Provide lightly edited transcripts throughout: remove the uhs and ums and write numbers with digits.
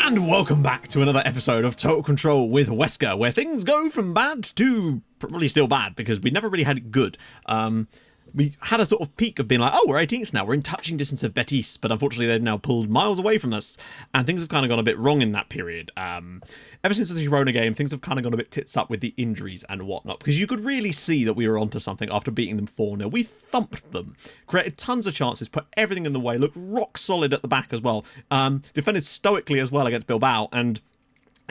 And welcome back to another episode of Total Control with Huesca, where things go from bad to probably still bad, because we never really had it good. We had a sort of peak of being like, oh, we're 18th now, we're in touching distance of Betis, but unfortunately they've now pulled miles away from us, and things have kind of gone a bit wrong in that period. Ever since the Girona game, things have kind of gone a bit tits up with the injuries and whatnot, because you could really see that we were onto something after beating them 4-0. We thumped them, created tons of chances, put everything in the way, looked rock solid at the back as well, defended stoically as well against Bilbao, and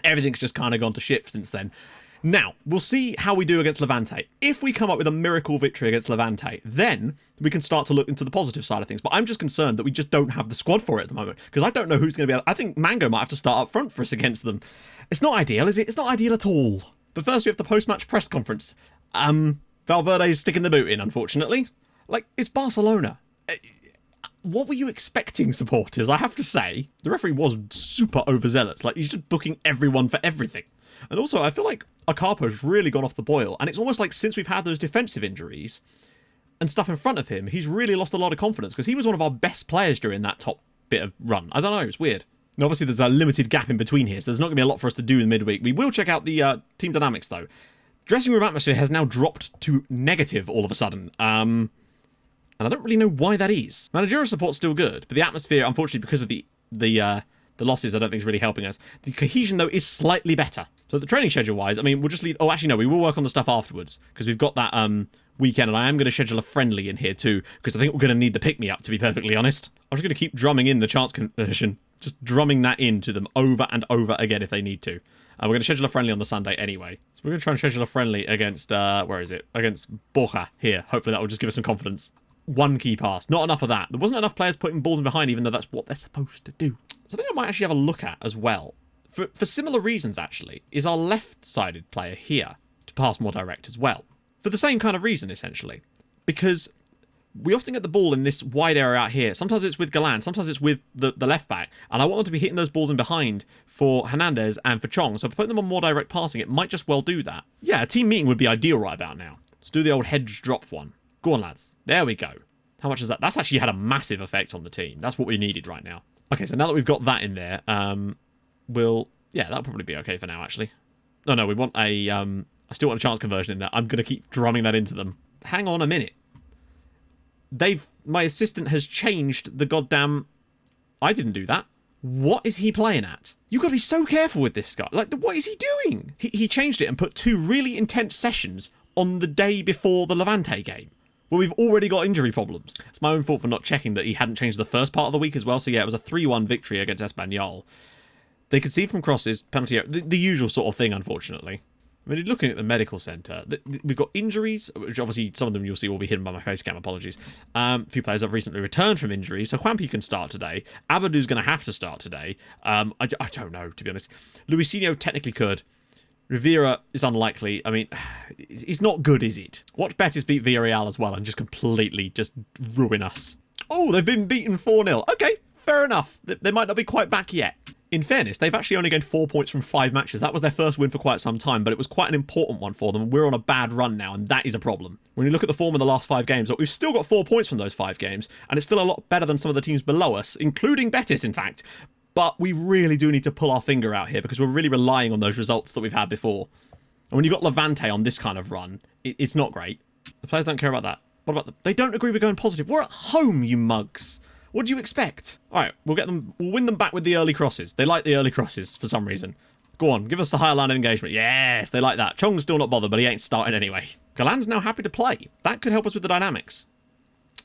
everything's just kind of gone to shit since then. Now, we'll see how we do against Levante. If we come up with a miracle victory against Levante, then we can start to look into the positive side of things. But I'm just concerned that we just don't have the squad for it at the moment, because I don't know who's going to be able... I think Mango might have to start up front for us against them. It's not ideal, is it? It's not ideal at all. But first we have the post-match press conference. Valverde's sticking the boot in, unfortunately. Like, it's Barcelona. What were you expecting, supporters? I have to say, the referee was super overzealous. Like, he's just booking everyone for everything. And also, I feel like Acarpo's really gone off the boil. And it's almost like since we've had those defensive injuries and stuff in front of him, he's really lost a lot of confidence, because he was one of our best players during that top bit of run. I don't know, it's weird. And obviously, there's a limited gap in between here, so there's not going to be a lot for us to do in midweek. We will check out the team dynamics, though. Dressing room atmosphere has now dropped to negative all of a sudden. And I don't really know why that is. Managerial support's still good, but the atmosphere, unfortunately, because of the losses, I don't think is really helping us. The cohesion, though, is slightly better. So the training schedule-wise, I mean, we'll just leave... Oh, actually, no, we will work on the stuff afterwards, because we've got that weekend, and I am going to schedule a friendly in here, too, because I think we're going to need the pick-me-up, to be perfectly honest. I'm just going to keep drumming in the chance conversion, just drumming that into them over and over again if they need to. We're going to schedule a friendly on the Sunday anyway. So we're going to try and schedule a friendly against, where is it? Against Borja here. Hopefully that will just give us some confidence. One key pass. Not enough of that. There wasn't enough players putting balls in behind, even though that's what they're supposed to do. So I think I might actually have a look at as well, for similar reasons actually, is our left-sided player here to pass more direct as well. For the same kind of reason, essentially. Because we often get the ball in this wide area out here. Sometimes it's with Galan, sometimes it's with the left-back, and I want them to be hitting those balls in behind for Hernandez and for Chong, so putting them on more direct passing, it might just well do that. Yeah, a team meeting would be ideal right about now. Let's do the old hedge drop one. Go on, lads. There we go. How much is that? That's actually had a massive effect on the team. That's what we needed right now. Okay, so now that we've got that in there, yeah, that'll probably be okay for now, actually. No, we want a, I still want a chance conversion in there. I'm going to keep drumming that into them. Hang on a minute. My assistant has changed the goddamn... I didn't do that. What is he playing at? You've got to be so careful with this guy. Like, what is he doing? He changed it and put 2 really intense sessions on the day before the Levante game, where we've already got injury problems. It's my own fault for not checking that he hadn't changed the first part of the week as well. So yeah, it was a 3-1 victory against Espanyol. They concede from crosses, penalty, the usual sort of thing, unfortunately. I mean, looking at the medical centre, we've got injuries, which obviously some of them you'll see will be hidden by my face cam, apologies. A few players have recently returned from injury, so Juanpi can start today. Abadou's going to have to start today. I don't know, to be honest. Luisinho technically could. Rivera is unlikely. I mean, it's not good, is it? Watch Betis beat Villarreal as well and just completely just ruin us. Oh, they've been beaten 4-0. Okay, fair enough. They might not be quite back yet. In fairness, they've actually only gained 4 points from 5 matches. That was their first win for quite some time, but it was quite an important one for them. We're on a bad run now, and that is a problem. When you look at the form of the last 5 games, we've still got 4 points from those 5 games, and it's still a lot better than some of the teams below us, including Betis, in fact. But we really do need to pull our finger out here, because we're really relying on those results that we've had before. And when you've got Levante on this kind of run, it's not great. The players don't care about that. What about them? They don't agree with going positive. We're at home, you mugs. What do you expect? All right, we'll win them back with the early crosses. They like the early crosses for some reason. Go on, give us the higher line of engagement. Yes, they like that. Chong's still not bothered, but he ain't starting anyway. Galan's now happy to play. That could help us with the dynamics.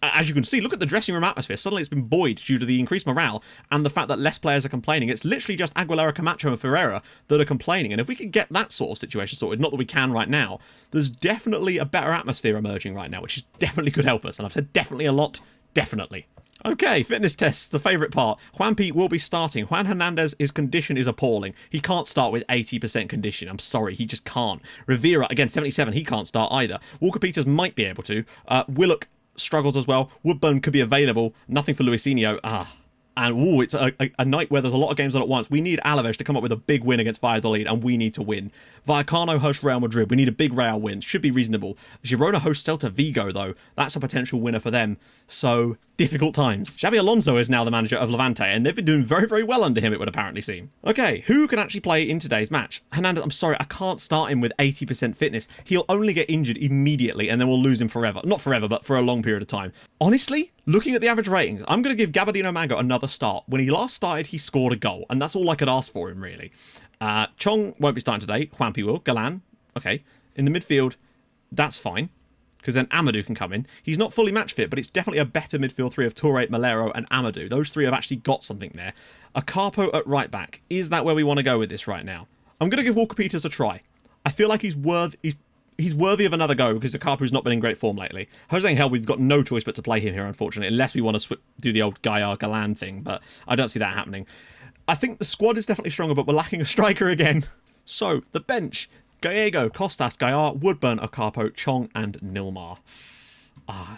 As you can see, look at the dressing room atmosphere. Suddenly it's been buoyed due to the increased morale and the fact that less players are complaining. It's literally just Aguilera, Camacho and Ferreira that are complaining. And if we could get that sort of situation sorted, not that we can right now, there's definitely a better atmosphere emerging right now, which is definitely could help us. And I've said definitely a lot. Definitely. Okay, fitness tests, the favourite part. Juanpi will be starting. Juan Hernandez, his condition is appalling. He can't start with 80% condition. I'm sorry, he just can't. Rivera, again, 77, he can't start either. Walker Peters might be able to. Willock struggles as well. Woodburn could be available. Nothing for Luisinho. And it's a night where there's a lot of games on at once. We need Alaves to come up with a big win against Valladolid, and we need to win. Vallecano hosts Real Madrid. We need a big Real win. Should be reasonable. Girona hosts Celta Vigo, though. That's a potential winner for them. So difficult times. Xabi Alonso is now the manager of Levante, and they've been doing very, very well under him, it would apparently seem. Okay, who can actually play in today's match? Hernandez, I'm sorry, I can't start him with 80% fitness. He'll only get injured immediately, and then we'll lose him forever. Not forever, but for a long period of time. Honestly, looking at the average ratings, I'm going to give Gabardino Mango another start. When he last started, he scored a goal, and that's all I could ask for him, really. Chong won't be starting today. Juanpi will. Galan, okay. In the midfield, that's fine, because then Amadou can come in. He's not fully match fit, but it's definitely a better midfield three of Toure, Malero, and Amadou. Those three have actually got something there. A Carpo at right back. Is that where we want to go with this right now? I'm going to give Walker Peters a try. I feel like he's worthy of another go because Carpo's not been in great form lately. Jose Angel, we've got no choice but to play him here, unfortunately, unless we want to do the old Gaia Galan thing, but I don't see that happening. I think the squad is definitely stronger, but we're lacking a striker again. So, the bench. Gallego, Costas, Gaia, Woodburn, Ocarpo, Chong, and Nilmar.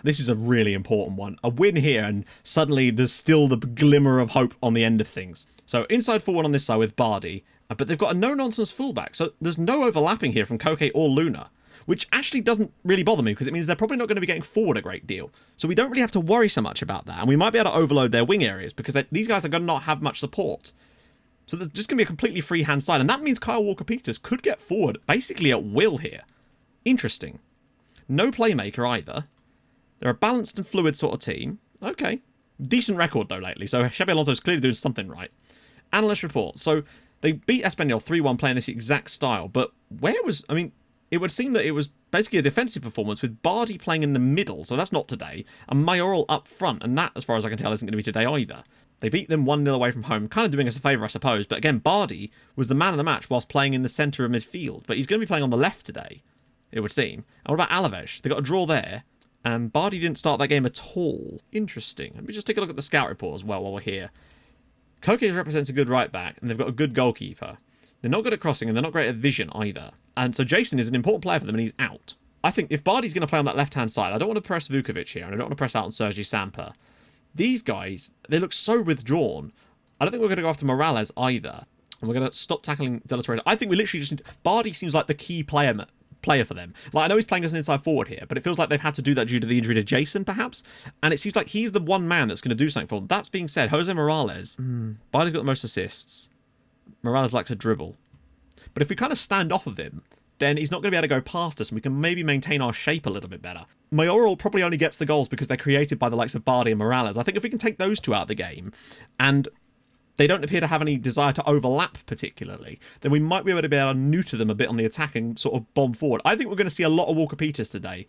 This is a really important one. A win here, and suddenly there's still the glimmer of hope on the end of things. So inside forward on this side with Bardi, but they've got a no-nonsense fullback, so there's no overlapping here from Koke or Luna, which actually doesn't really bother me because it means they're probably not going to be getting forward a great deal. So we don't really have to worry so much about that, and we might be able to overload their wing areas because these guys are going to not have much support. So there's just going to be a completely free-hand side, and that means Kyle Walker-Peters could get forward basically at will here. Interesting. No playmaker either. They're a balanced and fluid sort of team. Okay. Decent record, though, lately, so Xabi Alonso's clearly doing something right. Analyst report. So they beat Espanyol 3-1 playing this exact style, but where was... I mean, it would seem that it was basically a defensive performance with Bardi playing in the middle, so that's not today, and Mayoral up front, and that, as far as I can tell, isn't going to be today either. They beat them 1-0 away from home, kind of doing us a favour, I suppose. But again, Bardi was the man of the match whilst playing in the centre of midfield. But he's going to be playing on the left today, it would seem. And what about Alaves? They got a draw there. And Bardi didn't start that game at all. Interesting. Let me just take a look at the scout report as well while we're here. Koke represents a good right back, and they've got a good goalkeeper. They're not good at crossing, and they're not great at vision either. And so Jason is an important player for them, and he's out. I think if Bardi's going to play on that left-hand side, I don't want to press Vukovic here, and I don't want to press out on Sergi Samper. These guys, they look so withdrawn. I don't think we're going to go after Morales either. And we're going to stop tackling De La Torre. I think we literally just... Bardi seems like the key player for them. Like, I know he's playing as an inside forward here, but it feels like they've had to do that due to the injury to Jason, perhaps. And it seems like he's the one man that's going to do something for them. That being said, Jose Morales... Bardi's got the most assists. Morales likes to dribble. But if we kind of stand off of him, then he's not going to be able to go past us, and we can maybe maintain our shape a little bit better. Mayoral probably only gets the goals because they're created by the likes of Bardi and Morales. I think if we can take those two out of the game, and they don't appear to have any desire to overlap particularly, then we might be able to neuter them a bit on the attack and sort of bomb forward. I think we're going to see a lot of Walker Peters today,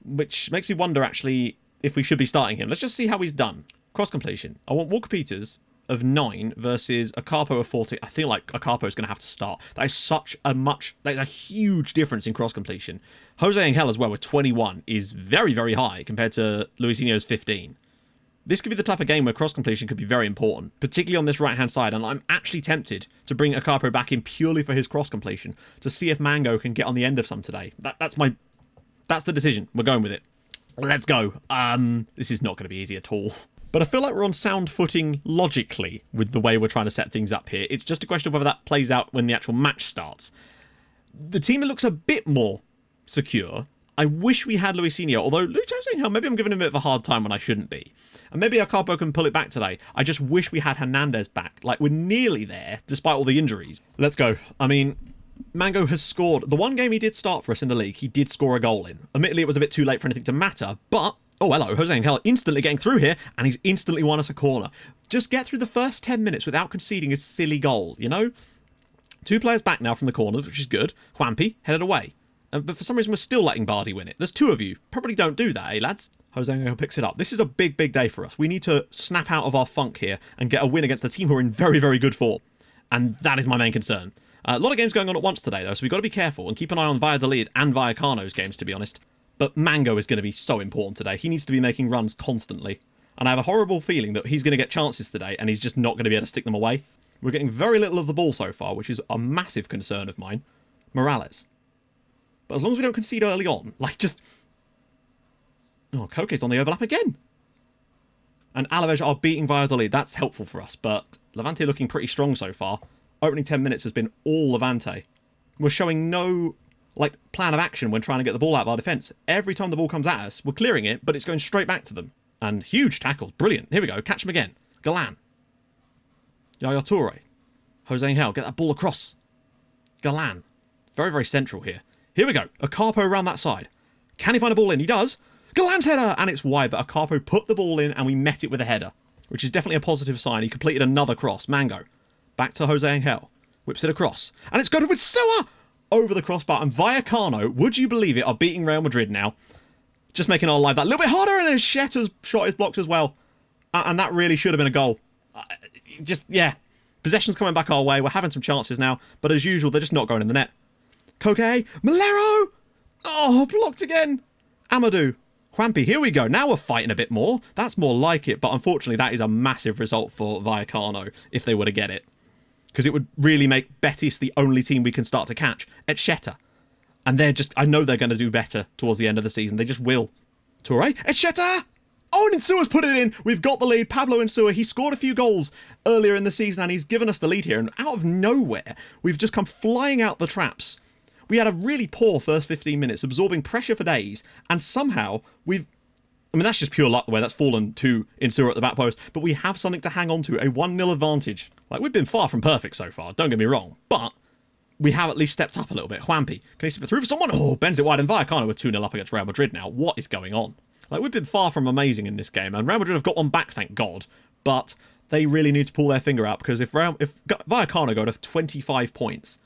which makes me wonder actually if we should be starting him. Let's just see how he's done. Cross completion. I want Walker Peters of 9 versus a Carpo of 40. I feel like a Carpo is going to have to start. That is a huge difference in cross completion. Jose Angel as well with 21 is very, very high compared to Luisinho's 15. This could be the type of game where cross completion could be very important, particularly on this right-hand side, and I'm actually tempted to bring Ocarpo back in purely for his cross completion to see if Mango can get on the end of some today. That's the decision. We're going with it. Let's go. This is not going to be easy at all. But I feel like we're on sound footing logically with the way we're trying to set things up here. It's just a question of whether that plays out when the actual match starts. The team looks a bit more secure. I wish we had Luisinho, although maybe I'm giving him a bit of a hard time when I shouldn't be. And maybe Ocarpo can pull it back today. I just wish we had Hernandez back. Like, we're nearly there, despite all the injuries. Let's go. I mean, Mango has scored. The one game he did start for us in the league, he did score a goal in. Admittedly, it was a bit too late for anything to matter, but... Oh, hello, Jose Angel instantly getting through here, and he's instantly won us a corner. Just get through the first 10 minutes without conceding a silly goal, you know? 2 players back now from the corners, which is good. Juanpi headed away. But for some reason, we're still letting Bardi win it. There's 2 of you. Probably don't do that, eh, lads? Jose Angel picks it up. This is a big, big day for us. We need to snap out of our funk here and get a win against the team who are in very, very good form. And that is my main concern. A lot of games going on at once today, though, so we've got to be careful and keep an eye on Valladolid and Vallecano's games, to be honest. But Mango is going to be so important today. He needs to be making runs constantly. And I have a horrible feeling that he's going to get chances today and he's just not going to be able to stick them away. We're getting very little of the ball so far, which is a massive concern of mine. Morales. But as long as we don't concede early on, like just... Oh, Koke's on the overlap again. And Alaves are beating Valladolid. That's helpful for us, but Levante looking pretty strong so far. Opening 10 minutes has been all Levante. We're showing no... plan of action when trying to get the ball out of our defence. Every time the ball comes at us, we're clearing it, but it's going straight back to them. And huge tackles. Brilliant. Here we go. Catch him again. Galan. Yaya Toure. Jose Angel. Get that ball across. Galan. Very, very central here. Here we go. A Carpo around that side. Can he find a ball in? He does. Galan's header! And it's wide, but a Carpo put the ball in and we met it with a header, which is definitely a positive sign. He completed another cross. Mango. Back to Jose Angel. Whips it across. And it's good with Sua! Over the crossbar. And Vallecano, would you believe it, are beating Real Madrid now. Just making our life that little bit harder. And then Shetta's shot is blocked as well. And that really should have been a goal. Yeah. Possession's coming back our way. We're having some chances now. But as usual, they're just not going in the net. Koke. Malero! Oh, blocked again. Amadou. Juanpi, here we go. Now we're fighting a bit more. That's more like it. But unfortunately, that is a massive result for Vallecano if they were to get it. Because it would really make Betis the only team we can start to catch at Shetta. And they're just, I know they're going to do better towards the end of the season. They just will. Toure, at Shetta! Oh, and Insua's put it in. We've got the lead. Pablo Insua, he scored a few goals earlier in the season and he's given us the lead here. And out of nowhere, we've just come flying out the traps. We had a really poor first 15 minutes, absorbing pressure for days, and somehow we've... I mean, that's just pure luck the way that's fallen to Insua at the back post, but we have something to hang on to, a 1-0 advantage. Like, we've been far from perfect so far, don't get me wrong, but we have at least stepped up a little bit. Juanpi, can he slip it through for someone? Oh, bends it wide, and Vallecano are 2-0 up against Real Madrid now. What is going on? Like, we've been far from amazing in this game, and Real Madrid have got one back, thank God, but they really need to pull their finger out, because if Vallecano go to 25 points,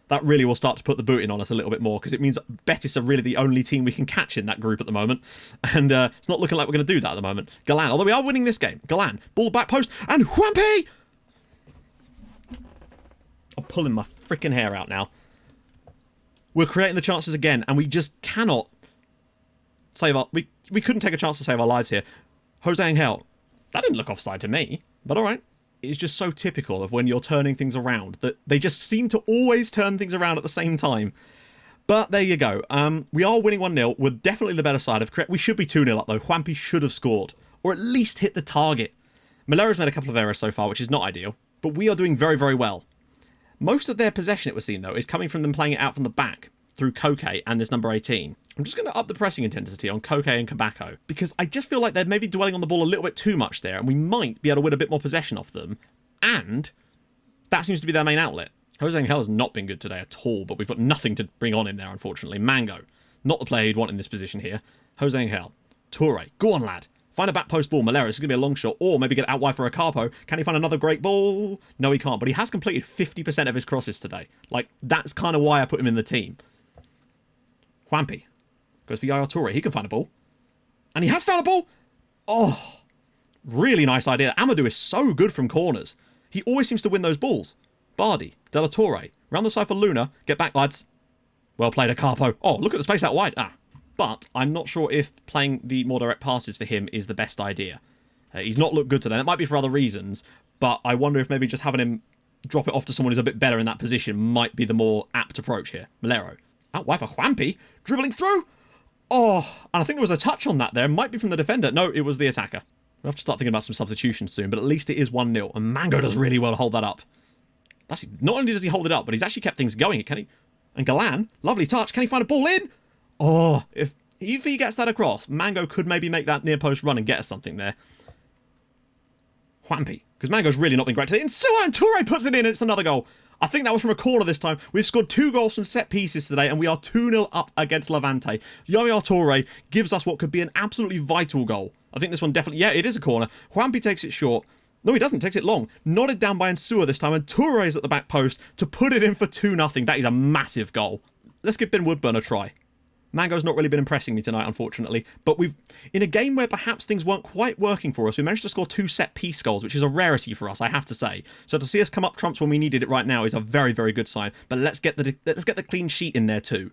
that really will start to put the boot in on us a little bit more, because it means Betis are really the only team we can catch in that group at the moment. And it's not looking like we're going to do that at the moment. Galan, although we are winning this game. Galan, ball back post, and Juanpi! I'm pulling my freaking hair out now. We're creating the chances again, and we just cannot save our... We couldn't take a chance to save our lives here. Jose Angel. That didn't look offside to me, but alright. It's just so typical of when you're turning things around that they just seem to always turn things around at the same time. But there you go. We are winning 1-0. We're definitely the better side of correct. We should be 2-0 up though. Juanpi should have scored, or at least hit the target. Malero's made a couple of errors so far, which is not ideal, but we are doing very, very well. Most of their possession, it was seen though, is coming from them playing it out from the back through Koke and this number 18. I'm just going to up the pressing intensity on Koke and Kabako, because I just feel like they're maybe dwelling on the ball a little bit too much there, and we might be able to win a bit more possession off them, and that seems to be their main outlet. Jose Angel has not been good today at all, but we've got nothing to bring on in there, unfortunately. Mango, not the player you'd want in this position here. Jose Angel. Toure, go on, lad. Find a back post ball. Malero, this is going to be a long shot, or maybe get out wide for a Carpo. Can he find another great ball? No, he can't, but he has completed 50% of his crosses today. Like, that's kind of why I put him in the team. Juanpi. Goes for Yaya Toure. He can find a ball. And he has found a ball. Oh, really nice idea. Amadou is so good from corners. He always seems to win those balls. Bardi. De La Torre. Round the side for Luna. Get back, lads. Well played, a Carpo. Oh, look at the space out wide. But I'm not sure if playing the more direct passes for him is the best idea. He's not looked good today. That might be for other reasons. But I wonder if maybe just having him drop it off to someone who's a bit better in that position might be the more apt approach here. Malero. Out wide for Juanpi. Dribbling through. Oh, and I think there was a touch on that there. Might be from the defender. No, it was the attacker. We'll have to start thinking about some substitutions soon, but at least it is 1-0. And Mango does really well to hold that up. That's, not only does he hold it up, but he's actually kept things going. Can he? And Galan, lovely touch. Can he find a ball in? Oh, if he gets that across, Mango could maybe make that near post run and get us something there. Juanpi, because Mango's really not been great today. And Suan Toure puts it in, and it's another goal. I think that was from a corner this time. We've scored 2 goals from set pieces today, and we are 2-0 up against Levante. Yaya Toure gives us what could be an absolutely vital goal. I think this one definitely... Yeah, it is a corner. Juanpi takes it short. No, he doesn't. Takes it long. Nodded down by Insua this time, and Toure is at the back post to put it in for 2-0. That is a massive goal. Let's give Ben Woodburn a try. Mango's not really been impressing me tonight, unfortunately. But we've, in a game where perhaps things weren't quite working for us, we managed to score 2 set-piece goals, which is a rarity for us, I have to say. So to see us come up trumps when we needed it right now is a very, very good sign. But let's get the clean sheet in there too.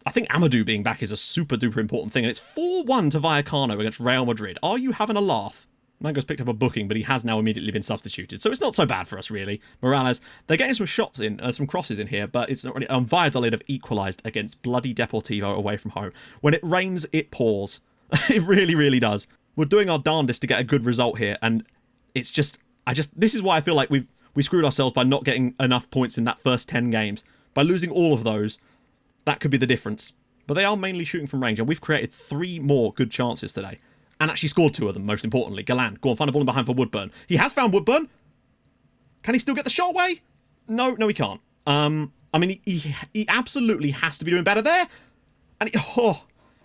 I think Amadou being back is a super-duper important thing, and it's 4-1 to Vallecano against Real Madrid. Are you having a laugh? Mango's picked up a booking, but he has now immediately been substituted. So it's not so bad for us, really. Morales, they're getting some shots in, some crosses in here, but it's not really... Valladolid have equalised against bloody Deportivo away from home. When it rains, it pours. It really, really does. We're doing our darndest to get a good result here, and it's just... This is why I feel like we screwed ourselves by not getting enough points in that first 10 games. By losing all of those, that could be the difference. But they are mainly shooting from range, and we've created 3 more good chances today. and actually scored 2 of them, most importantly. Galland, go on, find a ball in behind for Woodburn. He has found Woodburn. Can he still get the shot away? No, he can't. I mean, he absolutely has to be doing better there. And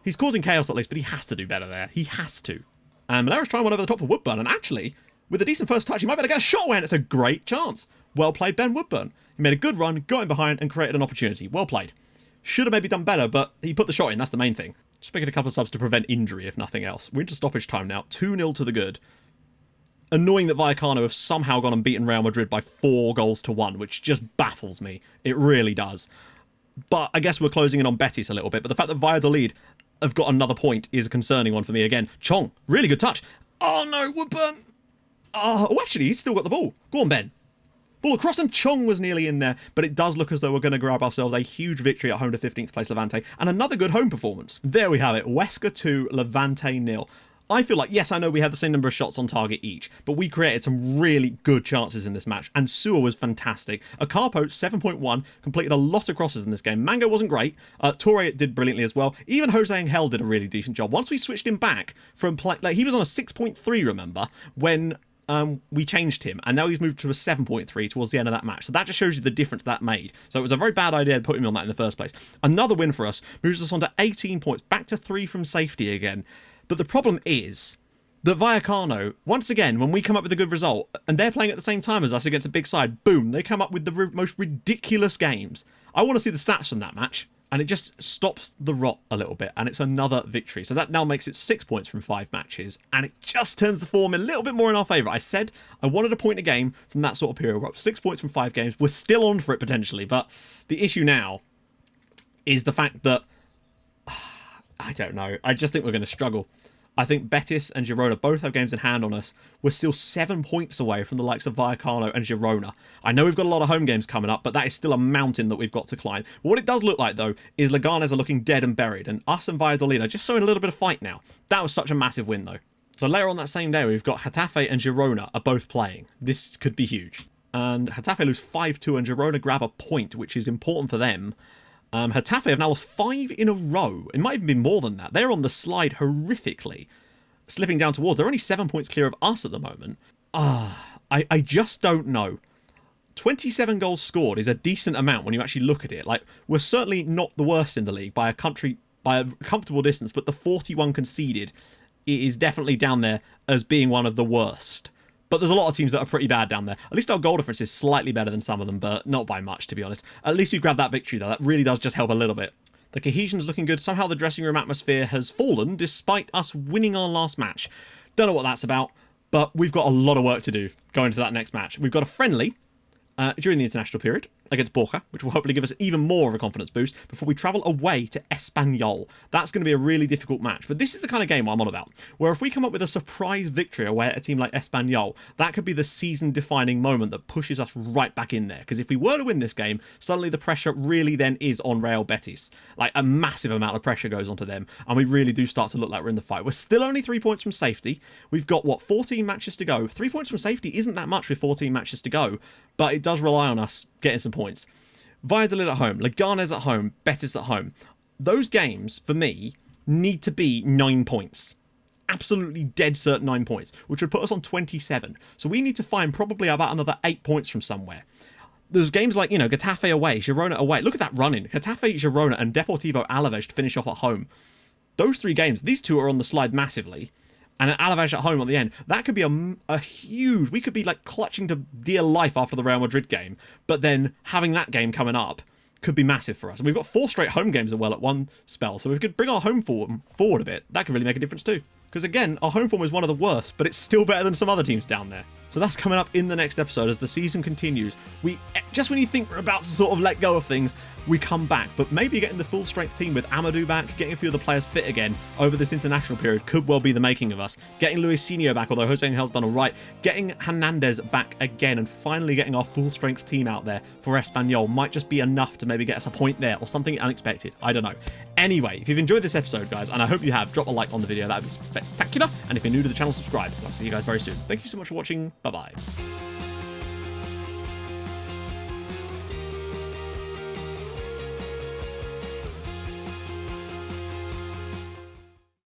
he's causing chaos at least, but he has to do better there. He has to. And Malera's trying one over the top for Woodburn, and actually, with a decent first touch, he might be able to get a shot away, and it's a great chance. Well played, Ben Woodburn. He made a good run, got in behind, and created an opportunity. Well played. Should have maybe done better, but he put the shot in. That's the main thing. Just making a couple of subs to prevent injury, if nothing else. We're into stoppage time now. 2-0 to the good. Annoying that Vallecano have somehow gone and beaten Real Madrid by 4 goals to 1, which just baffles me. It really does. But I guess we're closing in on Betis a little bit. But the fact that Valladolid have got another point is a concerning one for me again. Chong, really good touch. Oh no, Woodburn. Oh, actually, he's still got the ball. Go on, Ben. Ball across, and Chong was nearly in there, but it does look as though we're going to grab ourselves a huge victory at home to 15th place Levante, and another good home performance. There we have it, Huesca 2, Levante 0. I feel like, yes, I know we had the same number of shots on target each, but we created some really good chances in this match, and Sewer was fantastic. Acarpo, 7.1, completed a lot of crosses in this game. Mango wasn't great. Torre did brilliantly as well. Even Jose Angel did a really decent job. Once we switched him back from play, like he was on a 6.3, remember, when we changed him, and now he's moved to a 7.3 towards the end of that match. So that just shows you the difference that made. So it was a very bad idea to put him on that in the first place. Another win for us moves us on to 18 points, back to 3 from safety again. But the problem is that Vallecano, once again, when we come up with a good result, and they're playing at the same time as us against a big side, boom, they come up with the most ridiculous games. I want to see the stats from that match, and it just stops the rot a little bit, and it's another victory. So that now makes it 6 points from 5 matches, and it just turns the form a little bit more in our favour. I said I wanted a point a game from that sort of period. We're up 6 points from 5 games. We're still on for it potentially, but the issue now is the fact that I don't know. I just think we're going to struggle. I think Betis and Girona both have games in hand on us. We're still 7 points away from the likes of Vallecano and Girona. I know we've got a lot of home games coming up, but that is still a mountain that we've got to climb. What it does look like, though, is Leganes are looking dead and buried, and us and Valladolid are just showing a little bit of fight now. That was such a massive win, though. So later on that same day, we've got Getafe and Girona are both playing. This could be huge. And Getafe lose 5-2, and Girona grab a point, which is important for them. Getafe have now lost 5 in a row. It might even be more than that. They're on the slide horrifically, slipping down towards. They're only 7 points clear of us at the moment. I just don't know. 27 goals scored is a decent amount when you actually look at it. Like, we're certainly not the worst in the league by a comfortable distance, but the 41 conceded is definitely down there as being one of the worst. But there's a lot of teams that are pretty bad down there. At least our goal difference is slightly better than some of them, but not by much, to be honest. At least we grabbed that victory, though. That really does just help a little bit. The cohesion's looking good. Somehow the dressing room atmosphere has fallen, despite us winning our last match. Don't know what that's about, but we've got a lot of work to do going to that next match. We've got a friendly during the international period against Borja, which will hopefully give us even more of a confidence boost before we travel away to Espanyol. That's going to be a really difficult match, but this is the kind of game I'm on about, where if we come up with a surprise victory away at a team like Espanyol, that could be the season-defining moment that pushes us right back in there, because if we were to win this game, suddenly the pressure really then is on Real Betis. Like, a massive amount of pressure goes onto them, and we really do start to look like we're in the fight. We're still only 3 points from safety. We've got, 14 matches to go. 3 points from safety isn't that much with 14 matches to go, but it does rely on us getting some points. Valladolid at home, Leganes at home, Betis at home. Those games, for me, need to be 9 points. Absolutely dead cert 9 points, which would put us on 27. So we need to find probably about another 8 points from somewhere. There's games like, Getafe away, Girona away. Look at that run-in. Getafe, Girona, and Deportivo Alaves to finish off at home. Those 3 games, these 2 are on the slide massively. And an Alaves at home at the end. That could be a huge... We could be like clutching to dear life after the Real Madrid game. But then having that game coming up could be massive for us. And we've got 4 straight home games as well at one spell. So if we could bring our home forward a bit, that could really make a difference too. Because again, our home form is one of the worst, but it's still better than some other teams down there. So that's coming up in the next episode as the season continues. Just when you think we're about to sort of let go of things, we come back, but maybe getting the full strength team with Amadou back, getting a few of the players fit again over this international period could well be the making of us. Getting Luisinho back, although Jose Angel's done all right, getting Hernandez back again, and finally getting our full strength team out there for Espanyol might just be enough to maybe get us a point there or something unexpected. I don't know. Anyway, if you've enjoyed this episode, guys, and I hope you have, drop a like on the video. That would be spectacular. And if you're new to the channel, subscribe. I'll see you guys very soon. Thank you so much for watching. Bye-bye.